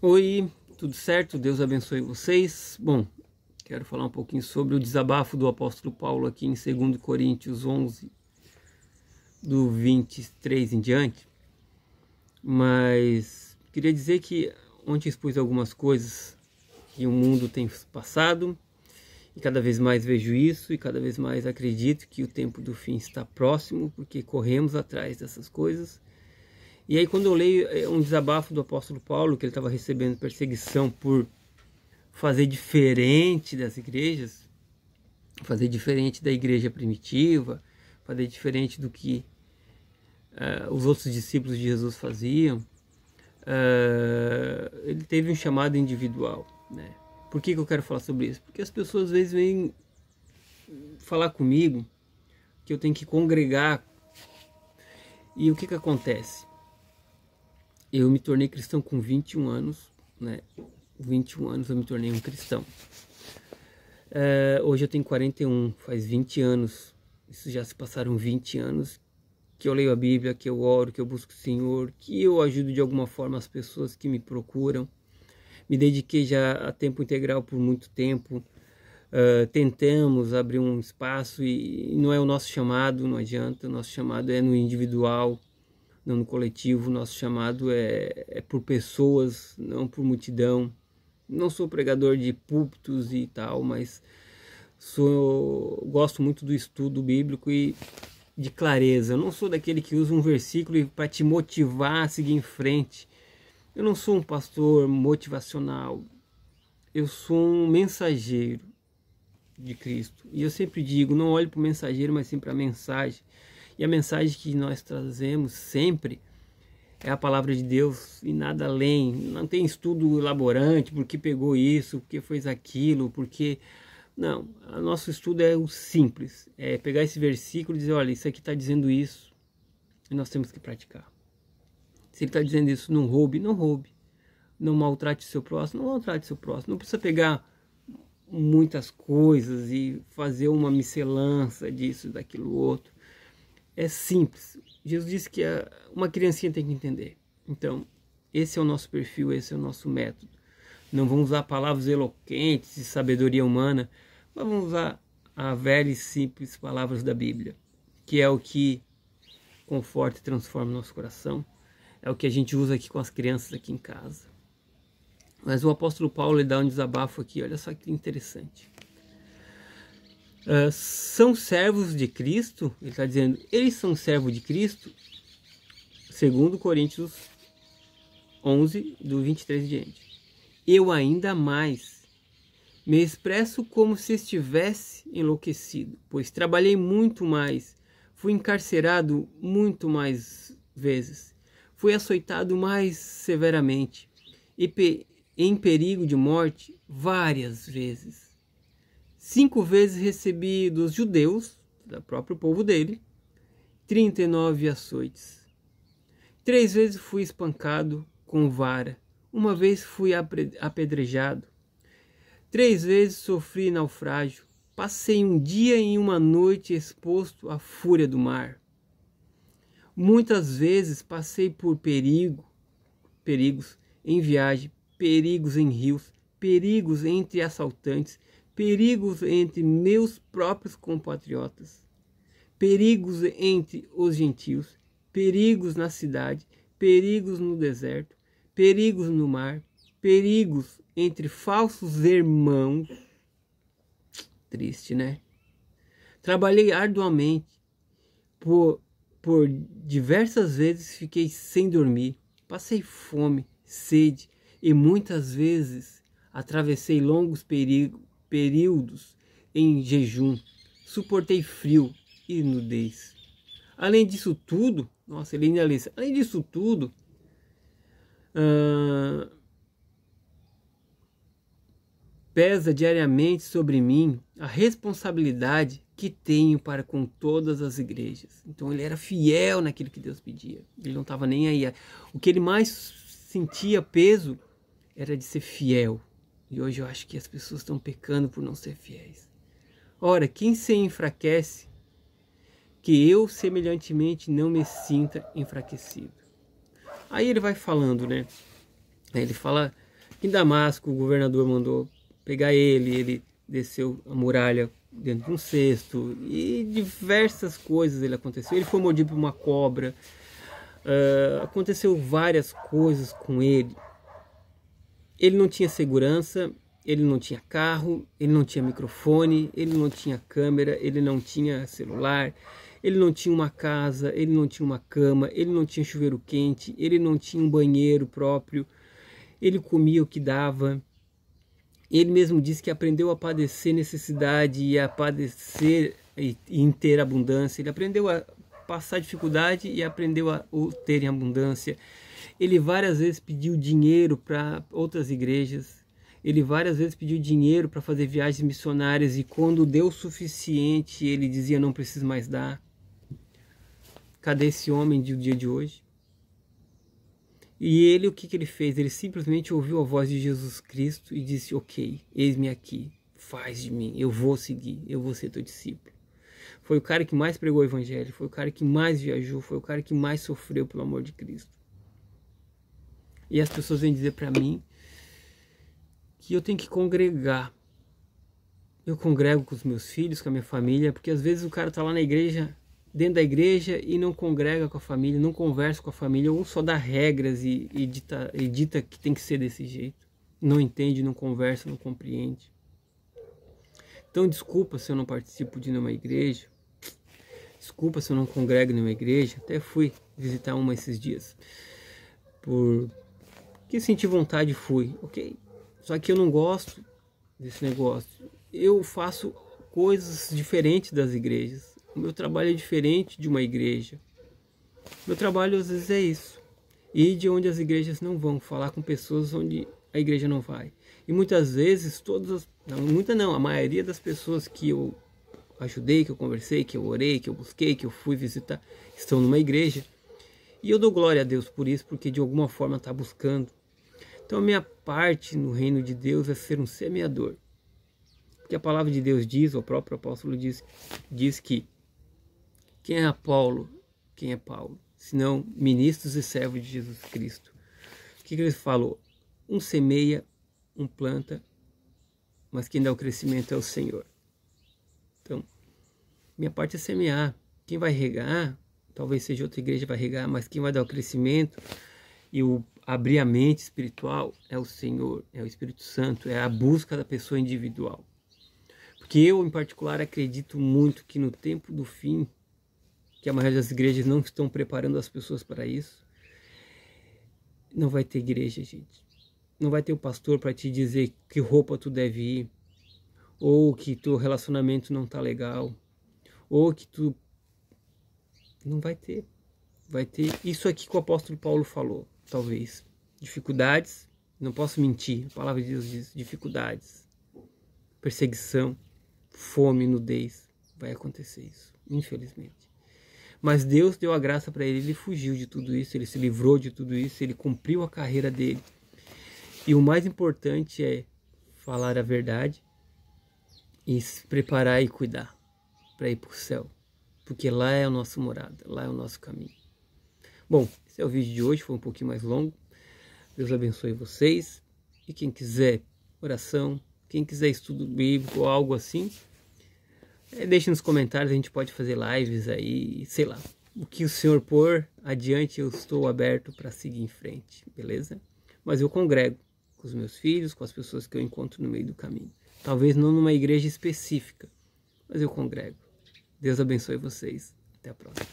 Oi, tudo certo? Deus abençoe vocês. Bom, quero falar um pouquinho sobre o desabafo do apóstolo Paulo aqui em 2 Coríntios 11, do 23 em diante. Mas queria dizer que ontem expus algumas coisas que o mundo tem passado e cada vez mais vejo isso e cada vez mais acredito que o tempo do fim está próximo, porque corremos atrás dessas coisas. E aí quando eu leio um desabafo do apóstolo Paulo, que ele estava recebendo perseguição por fazer diferente das igrejas, fazer diferente da igreja primitiva, fazer diferente do que os outros discípulos de Jesus faziam, ele teve um chamado individual, né? Por que eu quero falar sobre isso? Porque as pessoas às vezes vêm falar comigo que eu tenho que congregar. E o que acontece? Eu me tornei cristão com 21 anos, né? 21 anos eu me tornei um cristão. Hoje eu tenho 41, faz 20 anos, isso já se passaram 20 anos que eu leio a Bíblia, que eu oro, que eu busco o Senhor, que eu ajudo de alguma forma as pessoas que me procuram. Me dediquei já a tempo integral por muito tempo. Tentamos abrir um espaço e não é o nosso chamado, não adianta. O nosso chamado é no individual, não no coletivo. O nosso chamado é por pessoas, não por multidão. Não sou pregador de púlpitos e tal, mas gosto muito do estudo bíblico e de clareza. Eu não sou daquele que usa um versículo para te motivar a seguir em frente. Eu não sou um pastor motivacional. Eu sou um mensageiro de Cristo. E eu sempre digo, não olhe para o mensageiro, mas sim para a mensagem. E a mensagem que nós trazemos sempre é a palavra de Deus e nada além. Não tem estudo elaborante, porque pegou isso, porque fez aquilo, porque... Não, o nosso estudo é o simples. É pegar esse versículo e dizer, olha, isso aqui está dizendo isso e nós temos que praticar. Se ele está dizendo isso, não roube, não roube. Não maltrate o seu próximo, não maltrate o seu próximo. Não precisa pegar muitas coisas e fazer uma miscelância disso, daquilo, outro. É simples. Jesus disse que uma criancinha tem que entender. Então, esse é o nosso perfil, esse é o nosso método. Não vamos usar palavras eloquentes e sabedoria humana, mas vamos usar as velhas e simples palavras da Bíblia, que é o que conforta e transforma o nosso coração. É o que a gente usa aqui com as crianças aqui em casa. Mas o apóstolo Paulo ele dá um desabafo aqui, olha só que interessante. São servos de Cristo, ele está dizendo, eles são servos de Cristo, 2 Coríntios 11, do 23 em diante. Eu ainda mais me expresso como se estivesse enlouquecido, pois trabalhei muito mais, fui encarcerado muito mais vezes, fui açoitado mais severamente e em perigo de morte várias vezes. 5 vezes recebi dos judeus, do próprio povo dele, 39 açoites. 3 vezes fui espancado com vara. 1 vez fui apedrejado. 3 vezes sofri naufrágio. Passei um dia e uma noite exposto à fúria do mar. Muitas vezes passei por perigos em viagem, perigos em rios, perigos entre assaltantes, perigos entre meus próprios compatriotas, perigos entre os gentios, perigos na cidade, perigos no deserto, perigos no mar, perigos entre falsos irmãos. Triste, né? Trabalhei arduamente, por diversas vezes fiquei sem dormir, passei fome, sede e muitas vezes atravessei longos períodos em jejum, suportei frio e nudez. Além disso tudo, nossa, ele ainda lê, além disso tudo, pesa diariamente sobre mim a responsabilidade que tenho para com todas as igrejas. Então ele era fiel naquilo que Deus pedia. Ele não estava nem aí. O que ele mais sentia peso era de ser fiel. E hoje eu acho que as pessoas estão pecando por não ser fiéis. Ora, quem se enfraquece, que eu semelhantemente não me sinta enfraquecido. Aí ele vai falando, né? Ele fala Em Damasco, o governador mandou pegar ele desceu a muralha dentro de um cesto, e diversas coisas ele aconteceu. Ele foi mordido por uma cobra, aconteceu várias coisas com ele. Ele não tinha segurança, ele não tinha carro, ele não tinha microfone, ele não tinha câmera, ele não tinha celular, ele não tinha uma casa, ele não tinha uma cama, ele não tinha chuveiro quente, ele não tinha um banheiro próprio, ele comia o que dava. Ele mesmo disse que aprendeu a padecer necessidade e a padecer em ter abundância. Ele aprendeu a passar dificuldade e aprendeu a ter em abundância. Ele várias vezes pediu dinheiro para outras igrejas. Ele várias vezes pediu dinheiro para fazer viagens missionárias, e quando deu o suficiente, ele dizia: não preciso mais dar. Cadê esse homem do dia de hoje? E ele, o que ele fez? Ele simplesmente ouviu a voz de Jesus Cristo e disse: ok, eis-me aqui, faz de mim, eu vou seguir, eu vou ser teu discípulo. Foi o cara que mais pregou o evangelho, foi o cara que mais viajou, foi o cara que mais sofreu pelo amor de Cristo. E as pessoas vêm dizer para mim que eu tenho que congregar. Eu congrego com os meus filhos, com a minha família, porque às vezes o cara está lá na igreja, dentro da igreja, e não congrega com a família, não conversa com a família, ou só dá regras e dita que tem que ser desse jeito. Não entende, não conversa, não compreende. Então desculpa se eu não participo de nenhuma igreja, desculpa se eu não congrego em nenhuma igreja. Até fui visitar uma esses dias, porque senti vontade, fui, ok? Só que eu não gosto desse negócio. Eu faço coisas diferentes das igrejas. O meu trabalho é diferente de uma igreja. Meu trabalho às vezes é isso: ir de onde as igrejas não vão, falar com pessoas onde a igreja não vai. E muitas vezes, a maioria das pessoas que eu ajudei, que eu conversei, que eu orei, que eu busquei, que eu fui visitar, estão numa igreja. E eu dou glória a Deus por isso, porque de alguma forma está buscando. Então a minha parte no reino de Deus é ser um semeador. Porque a palavra de Deus diz, o próprio apóstolo diz que quem é Apolo, quem é Paulo, senão ministros e servos de Jesus Cristo. O que ele falou? Um semeia, um planta, mas quem dá o crescimento é o Senhor. Então, minha parte é semear. Quem vai regar, talvez seja outra igreja vai regar, mas quem vai dar o crescimento e o abrir a mente espiritual é o Senhor, é o Espírito Santo, é a busca da pessoa individual. Porque eu, em particular, acredito muito que no tempo do fim, que a maioria das igrejas não estão preparando as pessoas para isso, não vai ter igreja, gente. Não vai ter o pastor para te dizer que roupa tu deve ir, ou que teu relacionamento não tá legal, ou que tu... Não vai ter. Vai ter isso aqui que o apóstolo Paulo falou, talvez. Dificuldades, não posso mentir, a palavra de Deus diz dificuldades, perseguição, fome, nudez. Vai acontecer isso, infelizmente. Mas Deus deu a graça para ele, ele fugiu de tudo isso, ele se livrou de tudo isso, ele cumpriu a carreira dele. E o mais importante é falar a verdade e se preparar e cuidar para ir para o céu. Porque lá é a nossa morada, lá é o nosso caminho. Bom, esse é o vídeo de hoje, foi um pouquinho mais longo. Deus abençoe vocês. E quem quiser oração, quem quiser estudo bíblico ou algo assim, deixe nos comentários, a gente pode fazer lives aí, sei lá. O que o Senhor pôr adiante, eu estou aberto para seguir em frente, beleza? Mas eu congrego com os meus filhos, com as pessoas que eu encontro no meio do caminho. Talvez não numa igreja específica, mas eu congrego. Deus abençoe vocês. Até a próxima.